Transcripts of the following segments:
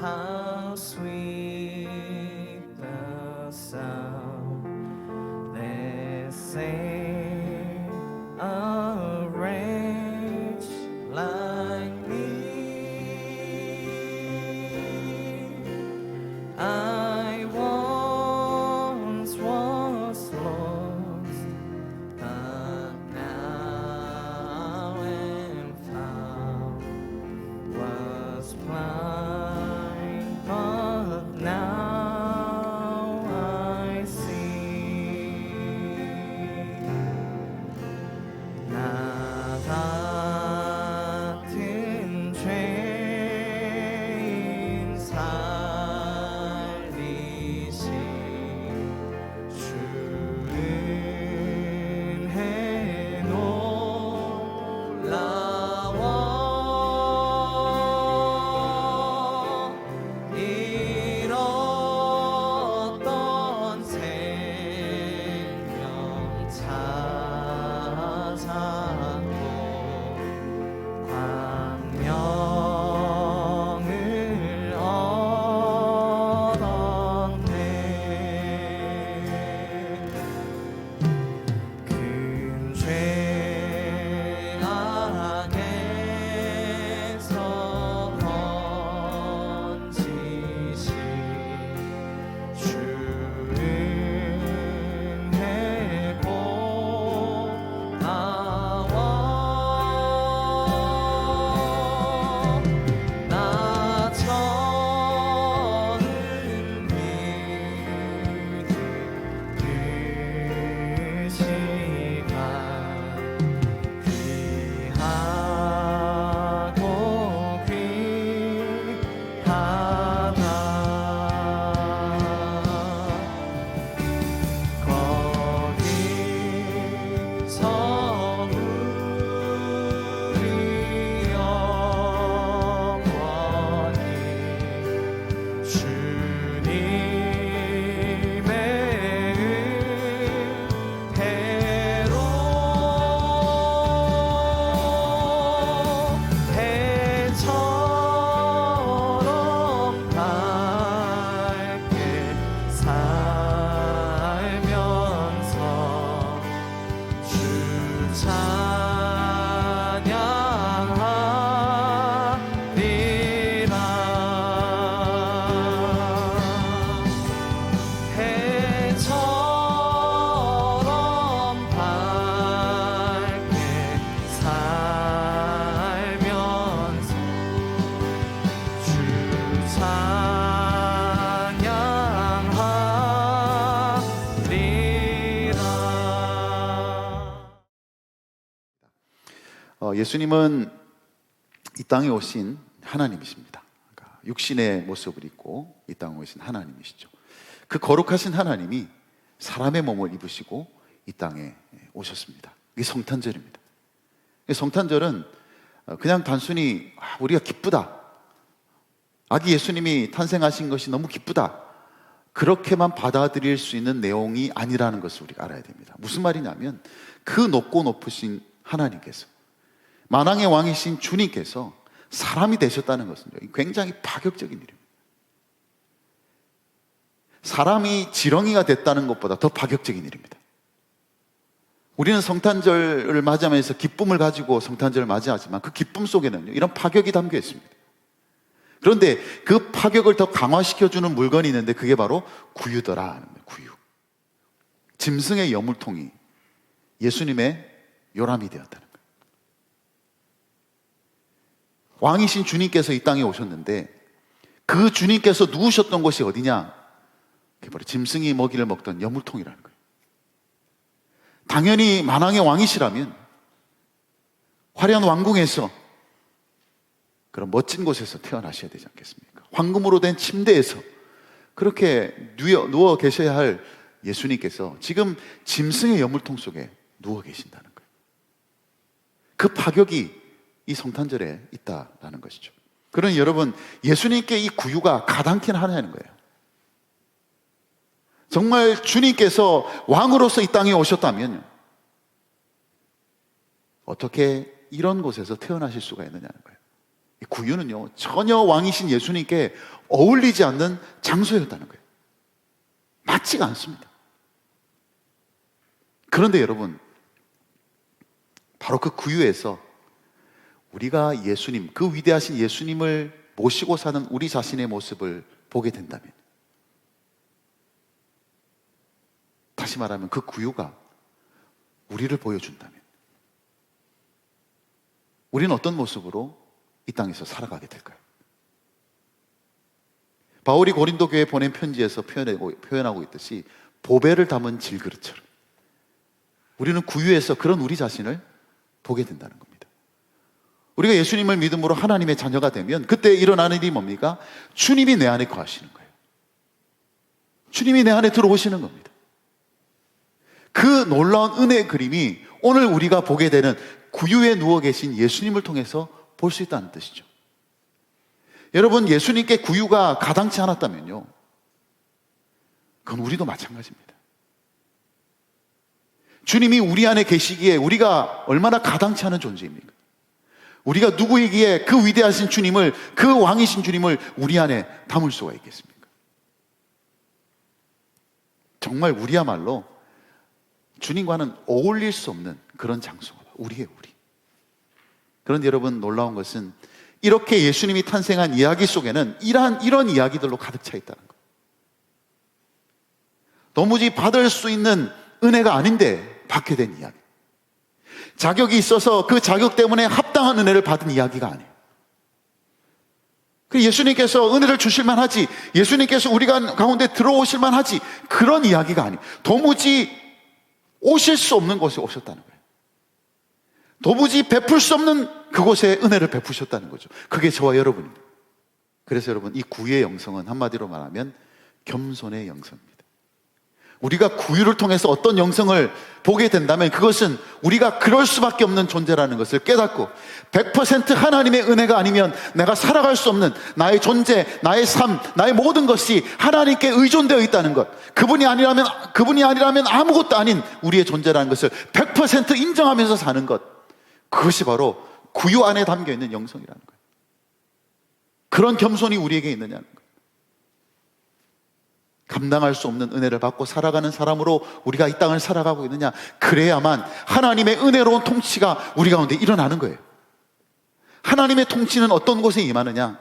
How sweet the sound that saved a wretch like me. I once was lost, but now am found. Was blind, but now I see. 나 같은 죄인 살리신 주 은혜 놀라워. 잃었던 생명 찾았고 광명을 얻었네. 큰 죄 안에서 건지신 주 은혜 고마워. 나 처음 믿은 그 시간 귀하고 귀하다. 거기서 우리 영원히 주님의 은혜로 해처럼 밝게 살면서 주 찬양하리라. 해처럼 밝게 살면서 주 찬양하리라. 예수님은 이 땅에 오신 하나님이십니다. 그러니까 육신의 모습을 입고 이 땅에 오신 하나님이시죠. 그 거룩하신 하나님이 사람의 몸을 입으시고 이 땅에 오셨습니다. 이게 성탄절입니다. 이 성탄절은 그냥 단순히 우리가 기쁘다, 아기 예수님이 탄생하신 것이 너무 기쁘다, 그렇게만 받아들일 수 있는 내용이 아니라는 것을 우리가 알아야 됩니다. 무슨 말이냐면 그 높고 높으신 하나님께서, 만왕의 왕이신 주님께서 사람이 되셨다는 것은 굉장히 파격적인 일입니다. 사람이 지렁이가 됐다는 것보다 더 파격적인 일입니다. 우리는 성탄절을 맞이하면서 기쁨을 가지고 성탄절을 맞이하지만 그 기쁨 속에는 이런 파격이 담겨 있습니다. 그런데 그 파격을 더 강화시켜주는 물건이 있는데 그게 바로 구유더라. 구유. 짐승의 여물통이 예수님의 요람이 되었다는 거예요. 왕이신 주님께서 이 땅에 오셨는데 그 주님께서 누우셨던 곳이 어디냐? 그게 바로 짐승이 먹이를 먹던 여물통이라는 거예요. 당연히 만왕의 왕이시라면 화려한 왕궁에서, 그런 멋진 곳에서 태어나셔야 되지 않겠습니까? 황금으로 된 침대에서 그렇게 누워 계셔야 할 예수님께서 지금 짐승의 여물통 속에 누워 계신다는 거예요. 그 파격이 이 성탄절에 있다라는 것이죠. 그러니 여러분, 예수님께 이 구유가 가당키는 하냐는 거예요. 정말 주님께서 왕으로서 이 땅에 오셨다면 어떻게 이런 곳에서 태어나실 수가 있느냐는 거예요. 이 구유는요, 전혀 왕이신 예수님께 어울리지 않는 장소였다는 거예요. 맞지가 않습니다. 그런데 여러분, 바로 그 구유에서 우리가 예수님, 그 위대하신 예수님을 모시고 사는 우리 자신의 모습을 보게 된다면, 다시 말하면 그 구유가 우리를 보여준다면, 우리는 어떤 모습으로 이 땅에서 살아가게 될까요? 바울이 고린도 교회에 보낸 편지에서 표현하고 있듯이 보배를 담은 질그릇처럼 우리는 구유에서 그런 우리 자신을 보게 된다는 겁니다. 우리가 예수님을 믿음으로 하나님의 자녀가 되면 그때 일어나는 일이 뭡니까? 주님이 내 안에 거하시는 거예요. 주님이 내 안에 들어오시는 겁니다. 그 놀라운 은혜의 그림이 오늘 우리가 보게 되는 구유에 누워 계신 예수님을 통해서 볼 수 있다는 뜻이죠. 여러분, 예수님께 구유가 가당치 않았다면요, 그건 우리도 마찬가지입니다. 주님이 우리 안에 계시기에 우리가 얼마나 가당치 않은 존재입니까? 우리가 누구이기에 그 위대하신 주님을, 그 왕이신 주님을 우리 안에 담을 수가 있겠습니까? 정말 우리야말로 주님과는 어울릴 수 없는 그런 장소가 우리의 우리. 그런데 여러분, 놀라운 것은 이렇게 예수님이 탄생한 이야기 속에는 이런 이야기들로 가득 차 있다는 거예요. 도무지 받을 수 있는 은혜가 아닌데 받게 된 이야기. 자격이 있어서 그 자격 때문에 합당한 은혜를 받은 이야기가 아니에요. 예수님께서 은혜를 주실 만하지, 예수님께서 우리가 가운데 들어오실 만하지, 그런 이야기가 아니에요. 도무지 오실 수 없는 곳에 오셨다는 거예요. 도무지 베풀 수 없는 그곳에 은혜를 베푸셨다는 거죠. 그게 저와 여러분입니다. 그래서 여러분, 이 구유의 영성은 한마디로 말하면 겸손의 영성입니다. 우리가 구유를 통해서 어떤 영성을 보게 된다면 그것은 우리가 그럴 수밖에 없는 존재라는 것을 깨닫고 100% 하나님의 은혜가 아니면 내가 살아갈 수 없는 나의 존재, 나의 삶, 나의 모든 것이 하나님께 의존되어 있다는 것, 그분이 아니라면 아무것도 아닌 우리의 존재라는 것을 100% 인정하면서 사는 것, 그것이 바로 구유 안에 담겨있는 영성이라는 거예요. 그런 겸손이 우리에게 있느냐는 거예요. 감당할 수 없는 은혜를 받고 살아가는 사람으로 우리가 이 땅을 살아가고 있느냐, 그래야만 하나님의 은혜로운 통치가 우리 가운데 일어나는 거예요. 하나님의 통치는 어떤 곳에 임하느냐,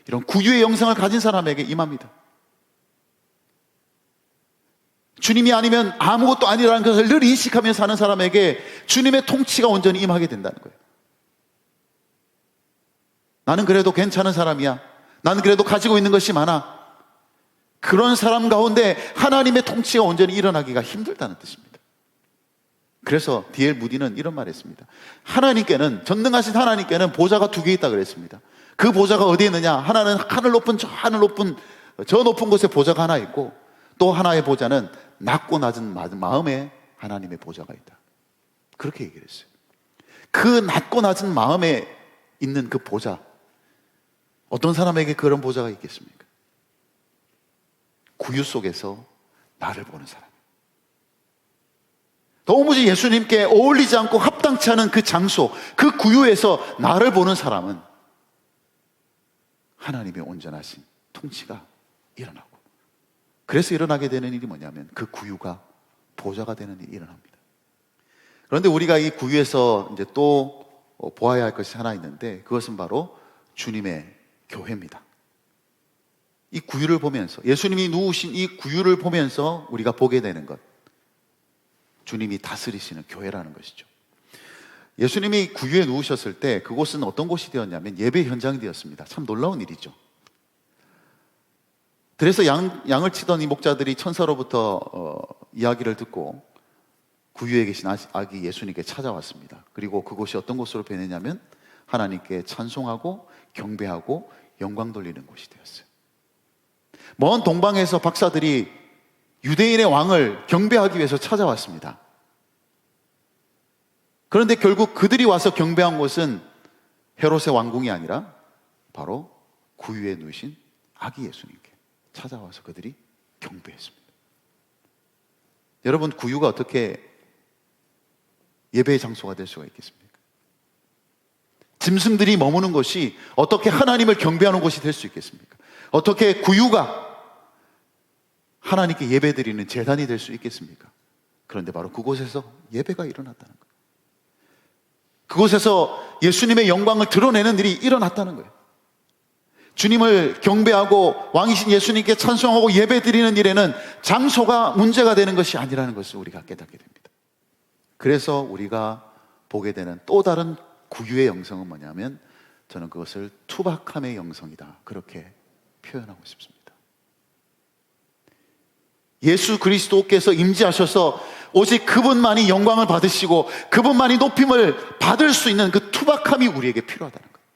이런 구유의 영성을 가진 사람에게 임합니다. 주님이 아니면 아무것도 아니라는 것을 늘 인식하며 사는 사람에게 주님의 통치가 온전히 임하게 된다는 거예요. 나는 그래도 괜찮은 사람이야, 나는 그래도 가지고 있는 것이 많아, 그런 사람 가운데 하나님의 통치가 온전히 일어나기가 힘들다는 뜻입니다. 그래서 D.L. 무디는 이런 말을 했습니다. 하나님께는, 전능하신 하나님께는 보좌가 2개 있다 그랬습니다. 그 보좌가 어디에 있느냐, 하나는 저 높은 곳에 보좌가 하나 있고, 또 하나의 보좌는 낮고 낮은 마음에 하나님의 보좌가 있다. 그렇게 얘기를 했어요. 그 낮고 낮은 마음에 있는 그 보좌, 어떤 사람에게 그런 보좌가 있겠습니까? 구유 속에서 나를 보는 사람, 도무지 예수님께 어울리지 않고 합당치 않은 그 장소, 그 구유에서 나를 보는 사람은 하나님의 온전하신 통치가 일어나고, 그래서 일어나게 되는 일이 뭐냐면 그 구유가 보좌가 되는 일이 일어납니다. 그런데 우리가 이 구유에서 이제 또 보아야 할 것이 하나 있는데, 그것은 바로 주님의 교회입니다. 이 구유를 보면서, 예수님이 누우신 이 구유를 보면서 우리가 보게 되는 것, 주님이 다스리시는 교회라는 것이죠. 예수님이 구유에 누우셨을 때 그곳은 어떤 곳이 되었냐면 예배 현장이 되었습니다. 참 놀라운 일이죠. 그래서 양을 치던 이 목자들이 천사로부터 이야기를 듣고 구유에 계신 아기 예수님께 찾아왔습니다. 그리고 그곳이 어떤 곳으로 변했냐면 하나님께 찬송하고 경배하고 영광 돌리는 곳이 되었어요. 먼 동방에서 박사들이 유대인의 왕을 경배하기 위해서 찾아왔습니다. 그런데 결국 그들이 와서 경배한 곳은 헤롯의 왕궁이 아니라 바로 구유에 누우신 아기 예수님께 찾아와서 그들이 경배했습니다. 여러분, 구유가 어떻게 예배의 장소가 될 수가 있겠습니까? 짐승들이 머무는 곳이 어떻게 하나님을 경배하는 곳이 될 수 있겠습니까? 어떻게 구유가 하나님께 예배드리는 제단이 될 수 있겠습니까? 그런데 바로 그곳에서 예배가 일어났다는 거예요. 그곳에서 예수님의 영광을 드러내는 일이 일어났다는 거예요. 주님을 경배하고 왕이신 예수님께 찬송하고 예배드리는 일에는 장소가 문제가 되는 것이 아니라는 것을 우리가 깨닫게 됩니다. 그래서 우리가 보게 되는 또 다른 구유의 영성은 뭐냐면, 저는 그것을 투박함의 영성이다, 그렇게 표현하고 싶습니다. 예수 그리스도께서 임재하셔서 오직 그분만이 영광을 받으시고 그분만이 높임을 받을 수 있는 그 투박함이 우리에게 필요하다는 거예요.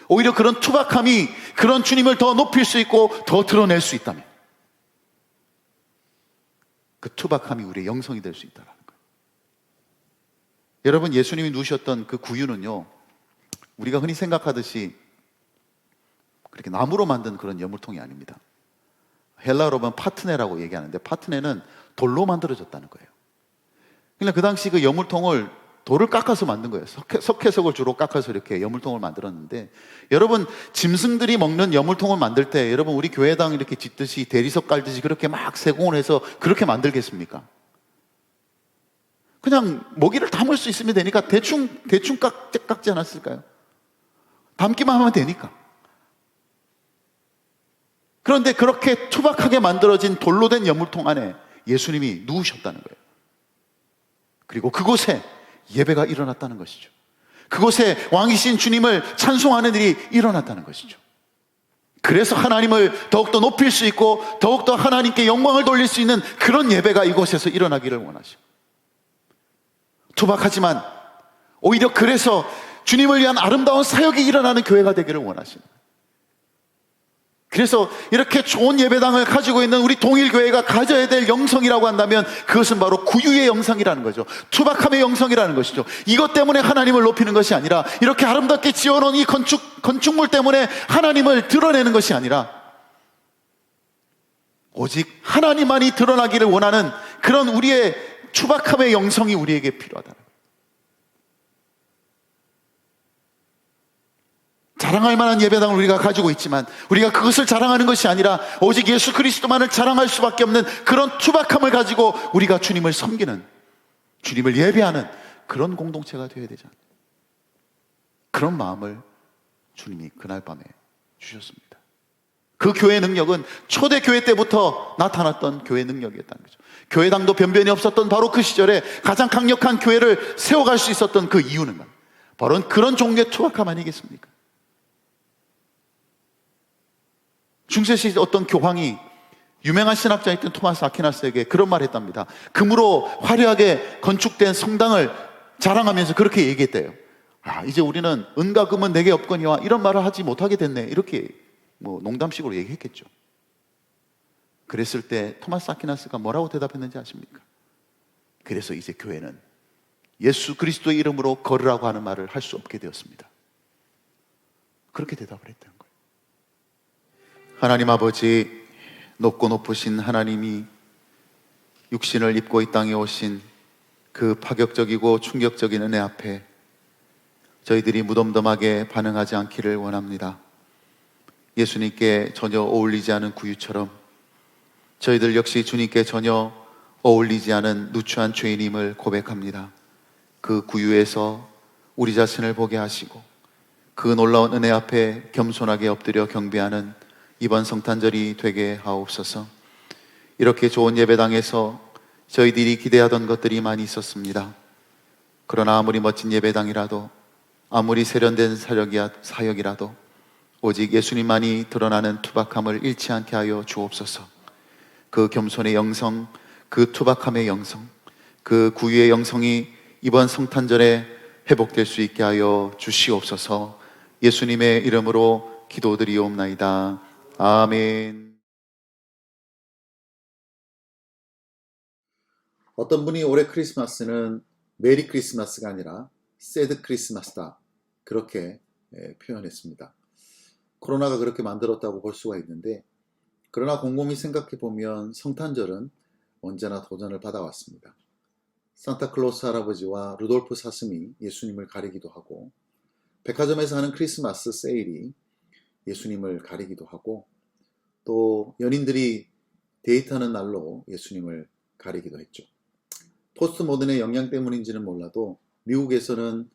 오히려 그런 투박함이 그런 주님을 더 높일 수 있고 더 드러낼 수 있다면, 그 투박함이 우리의 영성이 될 수 있다는 거예요. 여러분, 예수님이 누우셨던 그 구유는요, 우리가 흔히 생각하듯이 그렇게 나무로 만든 그런 여물통이 아닙니다. 헬라어로 보면 파트네라고 얘기하는데, 파트네는 돌로 만들어졌다는 거예요. 그러니까 그 당시 그 여물통을 돌을 깎아서 만든 거예요. 석회석을 주로 깎아서 이렇게 여물통을 만들었는데, 여러분, 짐승들이 먹는 여물통을 만들 때 여러분 우리 교회당 이렇게 짓듯이 대리석 깔듯이 그렇게 막 세공을 해서 그렇게 만들겠습니까? 그냥 먹이를 담을 수 있으면 되니까 대충 깎지 않았을까요? 담기만 하면 되니까. 그런데 그렇게 투박하게 만들어진 돌로 된 여물통 안에 예수님이 누우셨다는 거예요. 그리고 그곳에 예배가 일어났다는 것이죠. 그곳에 왕이신 주님을 찬송하는 일이 일어났다는 것이죠. 그래서 하나님을 더욱더 높일 수 있고 더욱더 하나님께 영광을 돌릴 수 있는 그런 예배가 이곳에서 일어나기를 원하시고, 투박하지만 오히려 그래서 주님을 위한 아름다운 사역이 일어나는 교회가 되기를 원하십니다. 그래서 이렇게 좋은 예배당을 가지고 있는 우리 동일교회가 가져야 될 영성이라고 한다면, 그것은 바로 구유의 영성이라는 거죠. 투박함의 영성이라는 것이죠. 이것 때문에 하나님을 높이는 것이 아니라, 이렇게 아름답게 지어놓은 이 건축물 때문에 하나님을 드러내는 것이 아니라, 오직 하나님만이 드러나기를 원하는 그런 우리의 투박함의 영성이 우리에게 필요하다는 거예요. 자랑할 만한 예배당을 우리가 가지고 있지만 우리가 그것을 자랑하는 것이 아니라 오직 예수 그리스도만을 자랑할 수밖에 없는 그런 투박함을 가지고 우리가 주님을 섬기는, 주님을 예배하는 그런 공동체가 되어야 되지 않나요? 그런 마음을 주님이 그날 밤에 주셨습니다. 그 교회의 능력은 초대교회 때부터 나타났던 교회의 능력이었다는 거죠. 교회당도 변변이 없었던 바로 그 시절에 가장 강력한 교회를 세워갈 수 있었던 그 이유는 바로 그런 종류의 투박함 아니겠습니까? 중세시대 어떤 교황이 유명한 신학자였던 토마스 아퀴나스에게 그런 말을 했답니다. 금으로 화려하게 건축된 성당을 자랑하면서 그렇게 얘기했대요. 이제 우리는 은과 금은 내게 없거니와 이런 말을 하지 못하게 됐네, 이렇게 농담식으로 얘기했겠죠. 그랬을 때 토마스 아퀴나스가 뭐라고 대답했는지 아십니까? 그래서 이제 교회는 예수 그리스도의 이름으로 걸으라고 하는 말을 할 수 없게 되었습니다. 그렇게 대답을 했다는 거예요. 하나님 아버지, 높고 높으신 하나님이 육신을 입고 이 땅에 오신 그 파격적이고 충격적인 은혜 앞에 저희들이 무덤덤하게 반응하지 않기를 원합니다. 예수님께 전혀 어울리지 않은 구유처럼 저희들 역시 주님께 전혀 어울리지 않은 누추한 죄인임을 고백합니다. 그 구유에서 우리 자신을 보게 하시고 그 놀라운 은혜 앞에 겸손하게 엎드려 경배하는 이번 성탄절이 되게 하옵소서. 이렇게 좋은 예배당에서 저희들이 기대하던 것들이 많이 있었습니다. 그러나 아무리 멋진 예배당이라도, 아무리 세련된 사역이라도 오직 예수님만이 드러나는 투박함을 잃지 않게 하여 주옵소서. 그 겸손의 영성, 그 투박함의 영성, 그 구유의 영성이 이번 성탄절에 회복될 수 있게 하여 주시옵소서. 예수님의 이름으로 기도드리옵나이다. 아멘. 어떤 분이 올해 크리스마스는 메리 크리스마스가 아니라 새드 크리스마스다, 그렇게 표현했습니다. 코로나가 그렇게 만들었다고 볼 수가 있는데, 그러나 곰곰이 생각해 보면 성탄절은 언제나 도전을 받아왔습니다. 산타클로스 할아버지와 루돌프 사슴이 예수님을 가리기도 하고, 백화점에서 하는 크리스마스 세일이 예수님을 가리기도 하고, 또 연인들이 데이트하는 날로 예수님을 가리기도 했죠. 포스트 모던의 영향 때문인지는 몰라도 미국에서는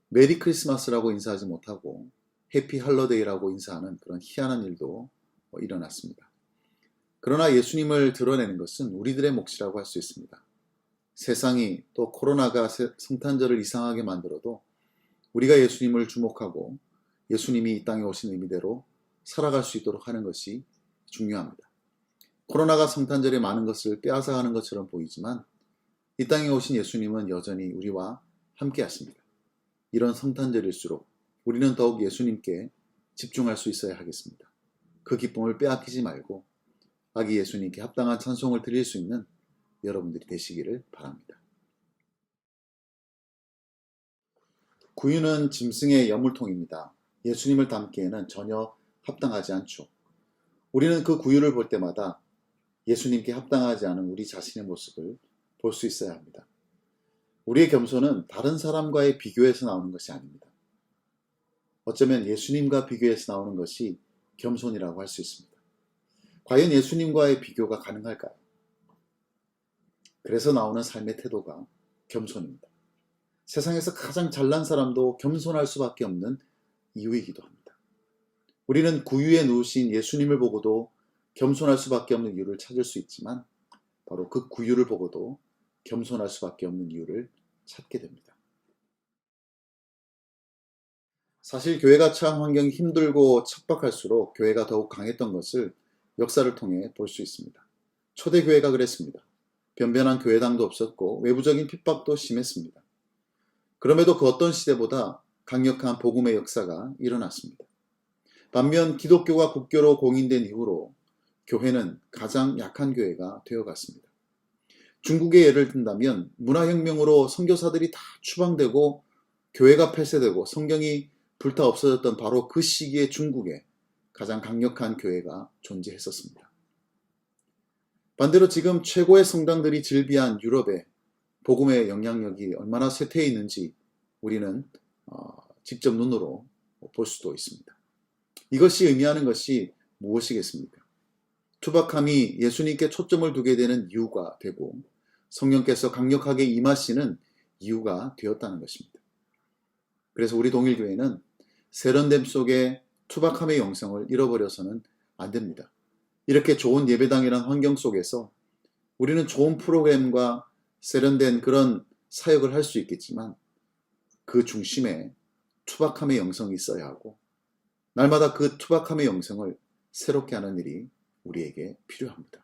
메리 크리스마스라고 인사하지 못하고 해피 할러데이라고 인사하는 그런 희한한 일도 일어났습니다. 그러나 예수님을 드러내는 것은 우리들의 몫이라고 할 수 있습니다. 세상이 또 코로나가 성탄절을 이상하게 만들어도 우리가 예수님을 주목하고 예수님이 이 땅에 오신 의미대로 살아갈 수 있도록 하는 것이 중요합니다. 코로나가 성탄절에 많은 것을 빼앗아가는 것처럼 보이지만 이 땅에 오신 예수님은 여전히 우리와 함께 하십니다. 이런 성탄절일수록 우리는 더욱 예수님께 집중할 수 있어야 하겠습니다. 그 기쁨을 빼앗기지 말고 아기 예수님께 합당한 찬송을 드릴 수 있는 여러분들이 되시기를 바랍니다. 구유는 짐승의 여물통입니다. 예수님을 담기에는 전혀 합당하지 않죠. 우리는 그 구유를 볼 때마다 예수님께 합당하지 않은 우리 자신의 모습을 볼 수 있어야 합니다. 우리의 겸손은 다른 사람과의 비교에서 나오는 것이 아닙니다. 어쩌면 예수님과 비교해서 나오는 것이 겸손이라고 할 수 있습니다. 과연 예수님과의 비교가 가능할까요? 그래서 나오는 삶의 태도가 겸손입니다. 세상에서 가장 잘난 사람도 겸손할 수밖에 없는 이유이기도 합니다. 우리는 구유에 누우신 예수님을 보고도 겸손할 수밖에 없는 이유를 찾을 수 있지만 바로 그 구유를 보고도 겸손할 수밖에 없는 이유를 찾게 됩니다. 사실 교회가 처한 환경이 힘들고 척박할수록 교회가 더욱 강했던 것을 역사를 통해 볼 수 있습니다. 초대교회가 그랬습니다. 변변한 교회당도 없었고 외부적인 핍박도 심했습니다. 그럼에도 그 어떤 시대보다 강력한 복음의 역사가 일어났습니다. 반면 기독교가 국교로 공인된 이후로 교회는 가장 약한 교회가 되어갔습니다. 중국의 예를 든다면 문화혁명으로 선교사들이 다 추방되고 교회가 폐쇄되고 성경이 불타 없어졌던 바로 그 시기에 중국에 가장 강력한 교회가 존재했었습니다. 반대로 지금 최고의 성당들이 즐비한 유럽의 복음의 영향력이 얼마나 쇠퇴해 있는지 우리는 직접 눈으로 볼 수도 있습니다. 이것이 의미하는 것이 무엇이겠습니까? 투박함이 예수님께 초점을 두게 되는 이유가 되고 성령께서 강력하게 임하시는 이유가 되었다는 것입니다. 그래서 우리 동일교회는 세련됨 속에 투박함의 영성을 잃어버려서는 안 됩니다. 이렇게 좋은 예배당이란 환경 속에서 우리는 좋은 프로그램과 세련된 그런 사역을 할 수 있겠지만 그 중심에 투박함의 영성이 있어야 하고 날마다 그 투박함의 영성을 새롭게 하는 일이 우리에게 필요합니다.